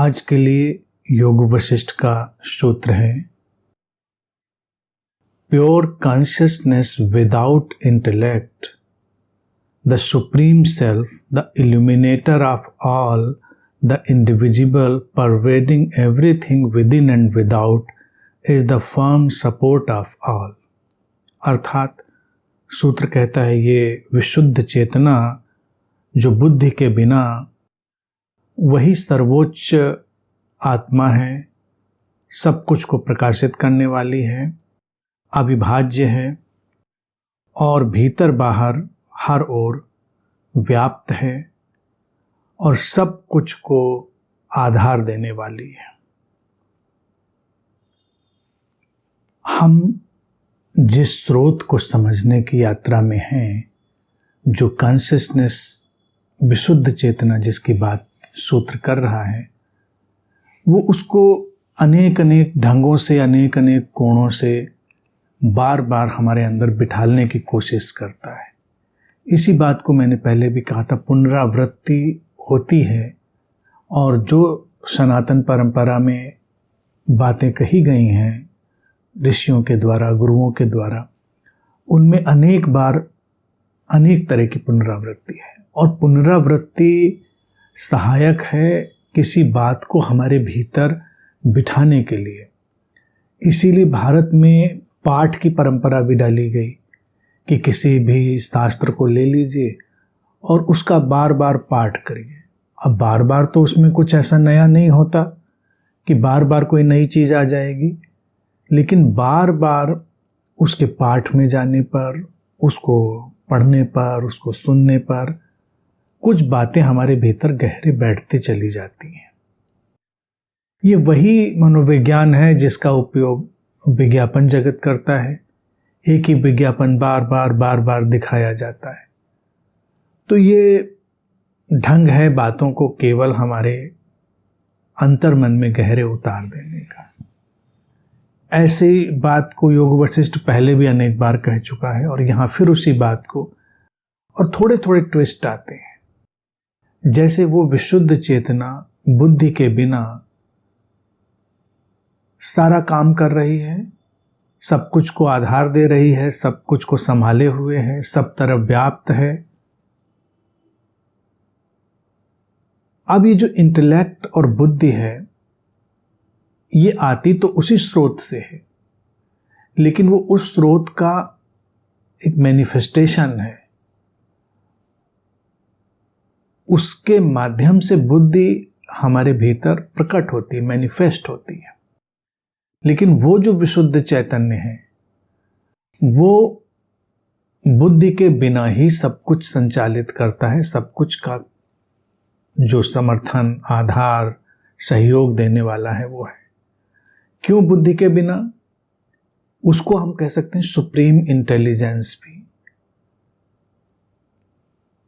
आज के लिए योग वशिष्ठ का सूत्र है, pure consciousness without intellect, the supreme self, the illuminator of all, the indivisible pervading everything with in and without, is the firm support of all. अर्थात सूत्र कहता है ये विशुद्ध चेतना जो बुद्धि के बिना, वही सर्वोच्च आत्मा है, सब कुछ को प्रकाशित करने वाली है, अविभाज्य है और भीतर बाहर हर ओर व्याप्त है और सब कुछ को आधार देने वाली है। हम जिस स्रोत को समझने की यात्रा में हैं, जो कॉन्शियसनेस विशुद्ध चेतना जिसकी बात सूत्र कर रहा है, वो उसको अनेक अनेक ढंगों से, अनेक अनेक कोणों से बार बार हमारे अंदर बिठालने की कोशिश करता है। इसी बात को मैंने पहले भी कहा था, पुनरावृत्ति होती है और जो सनातन परंपरा में बातें कही गई हैं ऋषियों के द्वारा, गुरुओं के द्वारा, उनमें अनेक बार अनेक तरह की पुनरावृत्ति है और पुनरावृत्ति सहायक है किसी बात को हमारे भीतर बिठाने के लिए। इसीलिए भारत में पाठ की परंपरा भी डाली गई कि किसी भी शास्त्र को ले लीजिए और उसका बार बार पाठ करिए। अब बार बार तो उसमें कुछ ऐसा नया नहीं होता कि बार बार कोई नई चीज़ आ जाएगी, लेकिन बार बार उसके पाठ में जाने पर, उसको पढ़ने पर, उसको सुनने पर कुछ बातें हमारे भीतर गहरे बैठती चली जाती हैं। ये वही मनोविज्ञान है जिसका उपयोग विज्ञापन जगत करता है। एक ही विज्ञापन बार बार दिखाया जाता है। तो ये ढंग है बातों को केवल हमारे अंतर्मन में गहरे उतार देने का। ऐसी बात को योग वशिष्ठ पहले भी अनेक बार कह चुका है और यहाँ फिर उसी बात को, और थोड़े थोड़े ट्विस्ट आते हैं। जैसे वो विशुद्ध चेतना बुद्धि के बिना सारा काम कर रही है, सब कुछ को आधार दे रही है, सब कुछ को संभाले हुए है, सब तरफ व्याप्त है। अब ये जो इंटेलेक्ट और बुद्धि है, ये आती तो उसी स्रोत से है, लेकिन वो उस स्रोत का एक मैनिफेस्टेशन है। उसके माध्यम से बुद्धि हमारे भीतर प्रकट होती है, मैनिफेस्ट होती है। लेकिन वो जो विशुद्ध चैतन्य है, वो बुद्धि के बिना ही सब कुछ संचालित करता है। सब कुछ का जो समर्थन, आधार, सहयोग देने वाला है वो है। क्यों बुद्धि के बिना? उसको हम कह सकते हैं सुप्रीम इंटेलिजेंस भी,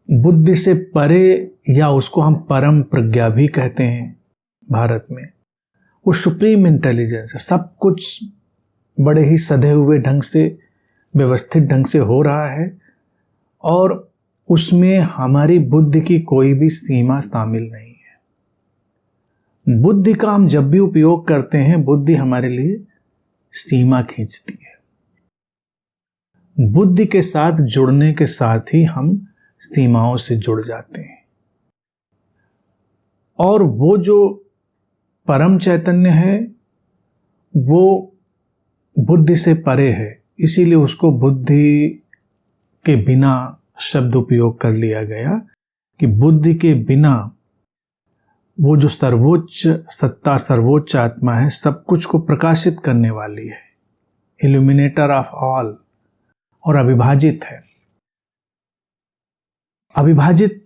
बुद्धि से परे, या उसको हम परम प्रज्ञा भी कहते हैं भारत में। वो सुप्रीम इंटेलिजेंस है। सब कुछ बड़े ही सधे हुए ढंग से, व्यवस्थित ढंग से हो रहा है और उसमें हमारी बुद्धि की कोई भी सीमा शामिल नहीं है। बुद्धि का हम जब भी उपयोग करते हैं, बुद्धि हमारे लिए सीमा खींचती है। बुद्धि के साथ जुड़ने के साथ ही हम सीमाओं से जुड़ जाते हैं। और वो जो परम चैतन्य है, वो बुद्धि से परे है, इसीलिए उसको बुद्धि के बिना शब्द उपयोग कर लिया गया कि बुद्धि के बिना वो जो सर्वोच्च सत्ता, सर्वोच्च आत्मा है, सब कुछ को प्रकाशित करने वाली है, इल्यूमिनेटर ऑफ ऑल, और अविभाजित है। अविभाजित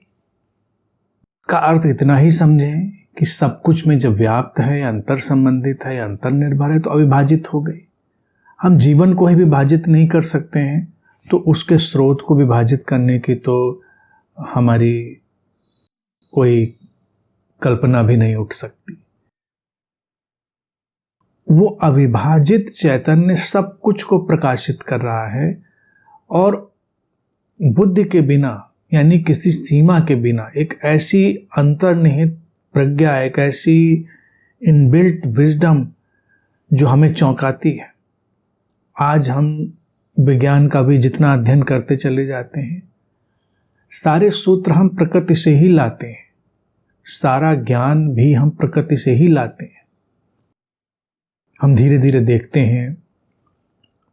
का अर्थ इतना ही समझें कि सब कुछ में जब व्याप्त है, अंतर संबंधित है, अंतर निर्भर है, तो अविभाजित हो गई। हम जीवन को ही विभाजित नहीं कर सकते हैं, तो उसके स्रोत को विभाजित करने की तो हमारी कोई कल्पना भी नहीं उठ सकती। वो अविभाजित चैतन्य सब कुछ को प्रकाशित कर रहा है और बुद्धि के बिना, यानी किसी सीमा के बिना, एक ऐसी अंतर्निहित प्रज्ञा, एक ऐसी इनबिल्ट विजडम जो हमें चौंकाती है। आज हम विज्ञान का भी जितना अध्ययन करते चले जाते हैं, सारे सूत्र हम प्रकृति से ही लाते हैं, सारा ज्ञान भी हम प्रकृति से ही लाते हैं। हम धीरे धीरे देखते हैं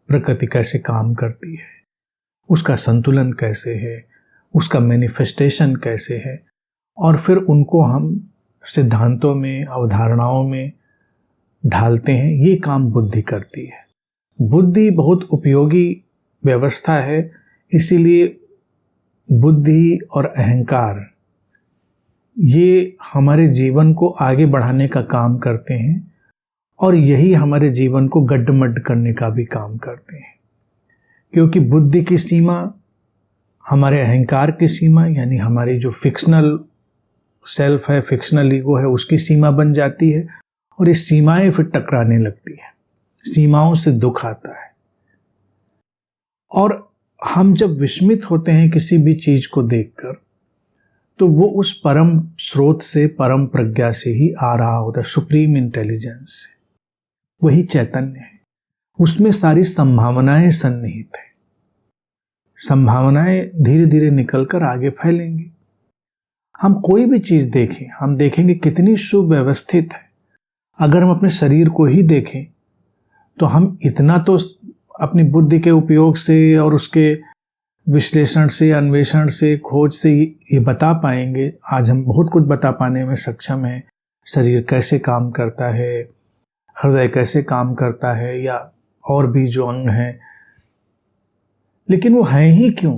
प्रकृति कैसे काम करती है, उसका संतुलन कैसे है, उसका मैनिफेस्टेशन कैसे है, और फिर उनको हम सिद्धांतों में, अवधारणाओं में ढालते हैं। ये काम बुद्धि करती है। बुद्धि बहुत उपयोगी व्यवस्था है, इसीलिए बुद्धि और अहंकार ये हमारे जीवन को आगे बढ़ाने का काम करते हैं, और यही हमारे जीवन को गड्ढमड्ढ करने का भी काम करते हैं। क्योंकि बुद्धि की सीमा हमारे अहंकार की सीमा, यानी हमारी जो फिक्शनल सेल्फ है, फिक्शनल ईगो है, उसकी सीमा बन जाती है, और ये सीमाएं फिर टकराने लगती हैं। सीमाओं से दुख आता है, और हम जब विस्मित होते हैं किसी भी चीज को देखकर, तो वो उस परम स्रोत से, परम प्रज्ञा से ही आ रहा होता है, सुप्रीम इंटेलिजेंस से। वही चैतन्य है, उसमें सारी संभावनाएं सन्निहित है। संभावनाएं धीरे धीरे निकलकर आगे फैलेंगी। हम कोई भी चीज देखें, हम देखेंगे कितनी सुव्यवस्थित है। अगर हम अपने शरीर को ही देखें तो हम इतना तो अपनी बुद्धि के उपयोग से और उसके विश्लेषण से, अन्वेषण से, खोज से ये बता पाएंगे। आज हम बहुत कुछ बता पाने में सक्षम हैं। शरीर कैसे काम करता है, हृदय कैसे काम करता है, या और भी जो अंग हैं। लेकिन वो हैं ही क्यों?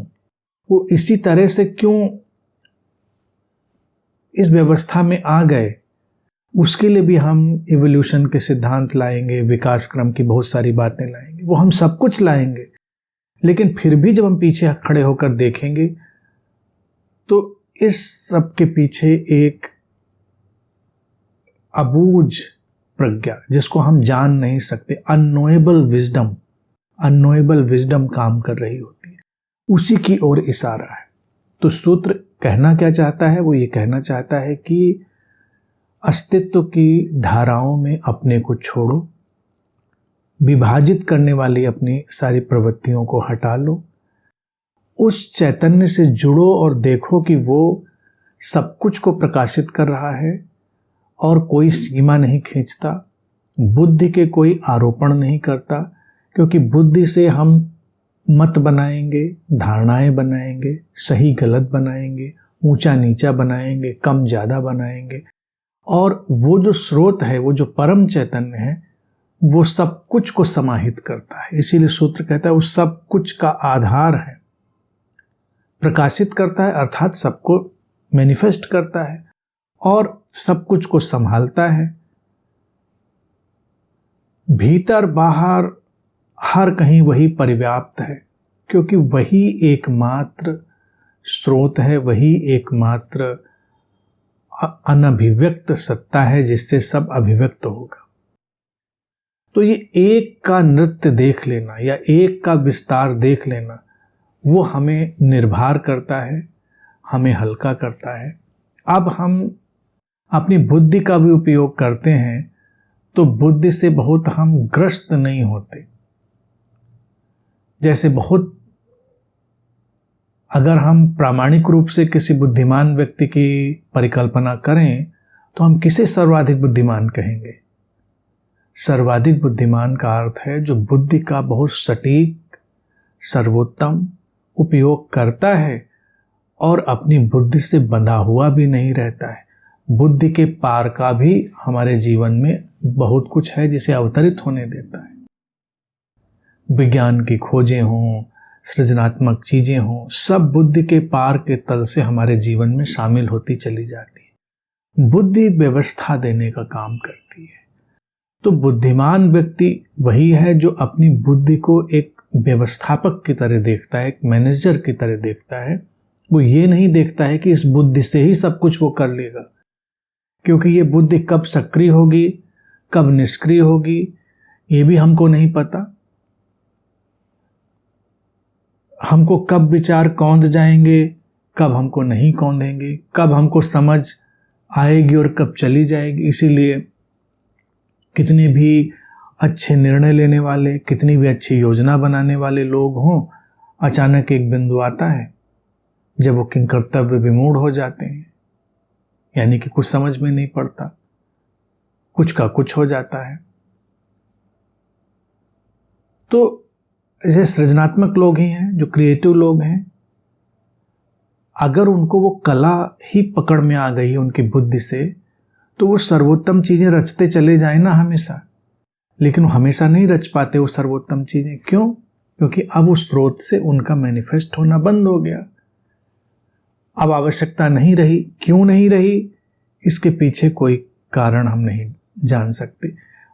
वो इसी तरह से क्यों इस व्यवस्था में आ गए? उसके लिए भी हम इवोल्यूशन के सिद्धांत लाएंगे, विकास क्रम की बहुत सारी बातें लाएंगे, वो हम सब कुछ लाएंगे। लेकिन फिर भी जब हम पीछे खड़े होकर देखेंगे तो इस सब के पीछे एक अबूझ प्रज्ञा, जिसको हम जान नहीं सकते, अननोएबल विजडम काम कर रही होती है। उसी की ओर इशारा है। तो सूत्र कहना क्या चाहता है? वो ये कहना चाहता है कि अस्तित्व की धाराओं में अपने को छोड़ो, विभाजित करने वाली अपनी सारी प्रवृत्तियों को हटा लो, उस चैतन्य से जुड़ो और देखो कि वो सब कुछ को प्रकाशित कर रहा है और कोई सीमा नहीं खींचता, बुद्धि के कोई आरोपण नहीं करता। क्योंकि बुद्धि से हम मत बनाएंगे, धारणाएं बनाएंगे, सही गलत बनाएंगे, ऊंचा नीचा बनाएंगे, कम ज़्यादा बनाएंगे, और वो जो स्रोत है, वो जो परम चैतन्य है, वो सब कुछ को समाहित करता है। इसीलिए सूत्र कहता है वो सब कुछ का आधार है, प्रकाशित करता है अर्थात सबको मैनिफेस्ट करता है और सब कुछ को संभालता है। भीतर बाहर हर कहीं वही परिव्याप्त है, क्योंकि वही एकमात्र स्रोत है, वही एकमात्र अनभिव्यक्त सत्ता है जिससे सब अभिव्यक्त होगा। तो ये एक का नृत्य देख लेना या एक का विस्तार देख लेना, वो हमें निर्भर करता है, हमें हल्का करता है। अब हम अपनी बुद्धि का भी उपयोग करते हैं तो बुद्धि से बहुत हम ग्रस्त नहीं होते। जैसे बहुत अगर हम प्रामाणिक रूप से किसी बुद्धिमान व्यक्ति की परिकल्पना करें तो हम किसे सर्वाधिक बुद्धिमान कहेंगे? सर्वाधिक बुद्धिमान का अर्थ है जो बुद्धि का बहुत सटीक, सर्वोत्तम उपयोग करता है और अपनी बुद्धि से बंधा हुआ भी नहीं रहता है। बुद्धि के पार का भी हमारे जीवन में बहुत कुछ है जिसे अवतरित होने देता है। विज्ञान की खोजें हों, सृजनात्मक चीजें हों, सब बुद्धि के पार के तल से हमारे जीवन में शामिल होती चली जाती है। बुद्धि व्यवस्था देने का काम करती है। तो बुद्धिमान व्यक्ति वही है जो अपनी बुद्धि को एक व्यवस्थापक की तरह देखता है, एक मैनेजर की तरह देखता है। वो ये नहीं देखता है कि इस बुद्धि से ही सब कुछ वो कर लेगा, क्योंकि ये बुद्धि कब सक्रिय होगी, कब निष्क्रिय होगी, ये भी हमको नहीं पता। हमको कब विचार कौंध जाएंगे, कब हमको नहीं कौंधेंगे, कब हमको समझ आएगी और कब चली जाएगी। इसीलिए कितने भी अच्छे निर्णय लेने वाले, कितनी भी अच्छी योजना बनाने वाले लोग हों, अचानक एक बिंदु आता है जब वो किन कर्तव्य विमूढ़ हो जाते हैं, यानी कि कुछ समझ में नहीं पड़ता, कुछ का कुछ हो जाता है। तो ऐसे सृजनात्मक लोग ही हैं, जो क्रिएटिव लोग हैं, अगर उनको वो कला ही पकड़ में आ गई है उनकी बुद्धि से, तो वो सर्वोत्तम चीजें रचते चले जाए ना हमेशा, लेकिन वो हमेशा नहीं रच पाते वो सर्वोत्तम चीजें। क्यों? क्योंकि अब उस स्रोत से उनका मैनिफेस्ट होना बंद हो गया, अब आवश्यकता नहीं रही। क्यों नहीं रही, इसके पीछे कोई कारण हम नहीं जान सकते।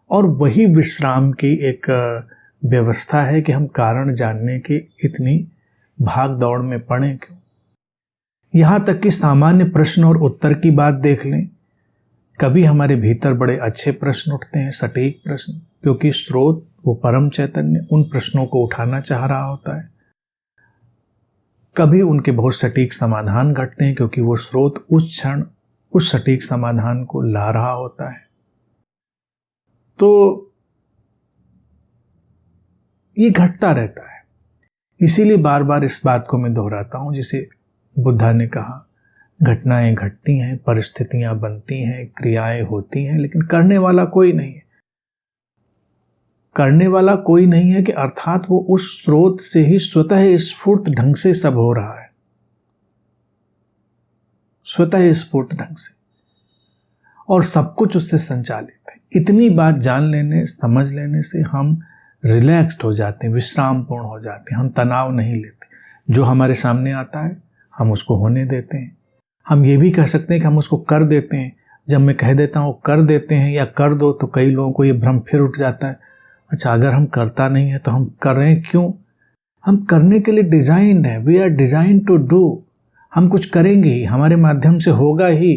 और वही विश्राम की एक व्यवस्था है कि हम कारण जानने की इतनी भाग दौड़ में पड़े क्यों। यहां तक कि सामान्य प्रश्न और उत्तर की बात देख लें, कभी हमारे भीतर बड़े अच्छे प्रश्न उठते हैं, सटीक प्रश्न, क्योंकि स्रोत, वो परम चैतन्य, उन प्रश्नों को उठाना चाह रहा होता है। कभी उनके बहुत सटीक समाधान घटते हैं, क्योंकि वो स्रोत उस क्षण उस सटीक समाधान को ला रहा होता है। तो ये घटता रहता है। इसीलिए बार बार इस बात को मैं दोहराता हूं, जिसे बुद्धा ने कहा, घटनाएं घटती हैं, परिस्थितियां बनती हैं, क्रियाएं होती हैं, लेकिन करने वाला कोई नहीं है। करने वाला कोई नहीं है कि अर्थात वो उस स्रोत से ही स्वतः स्फूर्त ढंग से सब हो रहा है, स्वतः स्फूर्त ढंग से, और सब कुछ उससे संचालित है। इतनी बात जान लेने, समझ लेने से हम रिलैक्स्ड हो जाते हैं, विश्रामपूर्ण हो जाते हैं, हम तनाव नहीं लेते। जो हमारे सामने आता है हम उसको होने देते हैं। हम ये भी कह सकते हैं कि हम उसको कर देते हैं। जब मैं कह देता हूँ कर देते हैं या कर दो, तो कई लोगों को ये भ्रम फिर उठ जाता है, अच्छा अगर हम करता नहीं है तो हम कर रहे हैं क्यों? हम करने के लिए डिजाइंड है, we are design to do. हम कुछ करेंगे ही, हमारे माध्यम से होगा ही।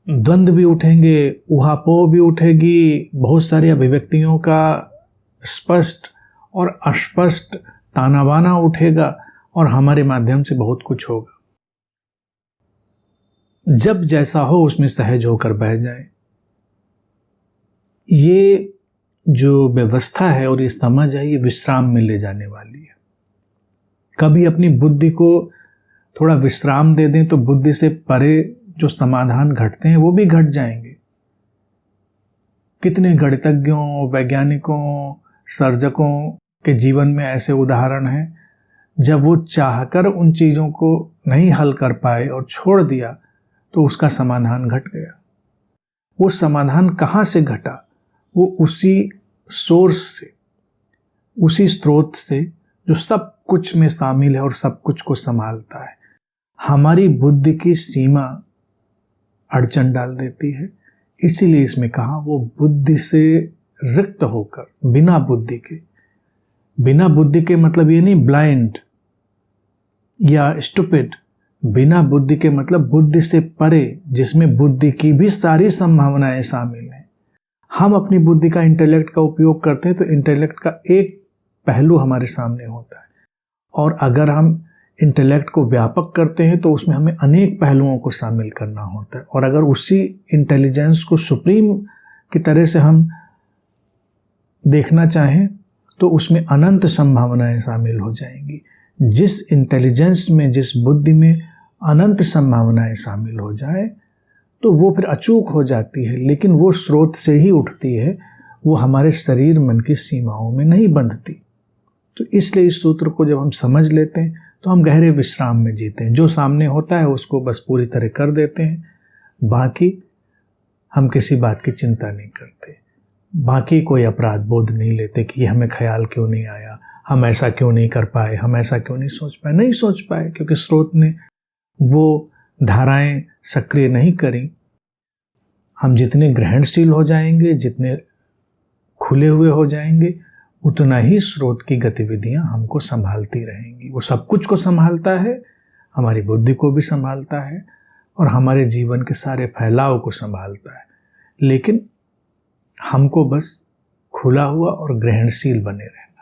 द्वंद्व भी उठेंगे, ऊहापोह भी उठेगी, बहुत सारी अभिव्यक्तियों का स्पष्ट और अस्पष्ट ताना बाना उठेगा, और हमारे माध्यम से बहुत कुछ होगा। जब जैसा हो उसमें सहज होकर बह जाए। ये जो व्यवस्था है और ये समझ है, ये विश्राम में ले जाने वाली है। कभी अपनी बुद्धि को थोड़ा विश्राम दे दें तो बुद्धि से परे जो समाधान घटते हैं वो भी घट जाएंगे। कितने गणितज्ञों, वैज्ञानिकों, सर्जकों के जीवन में ऐसे उदाहरण हैं, जब वो चाहकर उन चीज़ों को नहीं हल कर पाए और छोड़ दिया तो उसका समाधान घट गया। वो समाधान कहाँ से घटा? वो उसी सोर्स से, उसी स्रोत से जो सब कुछ में शामिल है और सब कुछ को संभालता है। हमारी बुद्धि की सीमा अड़चन डाल देती है। इसीलिए इसमें कहा वो बुद्धि से रिक्त होकर, बिना बुद्धि के मतलब ये नहीं ब्लाइंड या स्टूपिड। बिना बुद्धि के मतलब बुद्धि से परे, जिसमें बुद्धि की भी सारी संभावनाएं शामिल हैं। हम अपनी बुद्धि का, इंटेलेक्ट का उपयोग करते हैं तो इंटेलेक्ट का एक पहलू हमारे सामने होता है, और अगर हम इंटेलेक्ट को व्यापक करते हैं तो उसमें हमें अनेक पहलुओं को शामिल करना होता है। और अगर उसी इंटेलिजेंस को सुप्रीम की तरह से हम देखना चाहें तो उसमें अनंत संभावनाएं शामिल हो जाएंगी। जिस इंटेलिजेंस में, जिस बुद्धि में अनंत संभावनाएं शामिल हो जाए तो वो फिर अचूक हो जाती है, लेकिन वो स्रोत से ही उठती है, वो हमारे शरीर मन की सीमाओं में नहीं बंधती। तो इसलिए इस सूत्र को जब हम समझ लेते हैं तो हम गहरे विश्राम में जीते हैं। जो सामने होता है उसको बस पूरी तरह कर देते हैं, बाकी हम किसी बात की चिंता नहीं करते, बाकी कोई अपराध बोध नहीं लेते कि ये हमें ख्याल क्यों नहीं आया, हम ऐसा क्यों नहीं कर पाए, हम ऐसा क्यों नहीं सोच पाए। नहीं सोच पाए क्योंकि स्रोत ने वो धाराएं सक्रिय नहीं करी। हम जितने ग्रहणशील हो जाएंगे, जितने खुले हुए हो जाएंगे, उतना ही स्रोत की गतिविधियां हमको संभालती रहेंगी। वो सब कुछ को संभालता है, हमारी बुद्धि को भी संभालता है और हमारे जीवन के सारे फैलाव को संभालता है, लेकिन हमको बस खुला हुआ और ग्रहणशील बने रहना।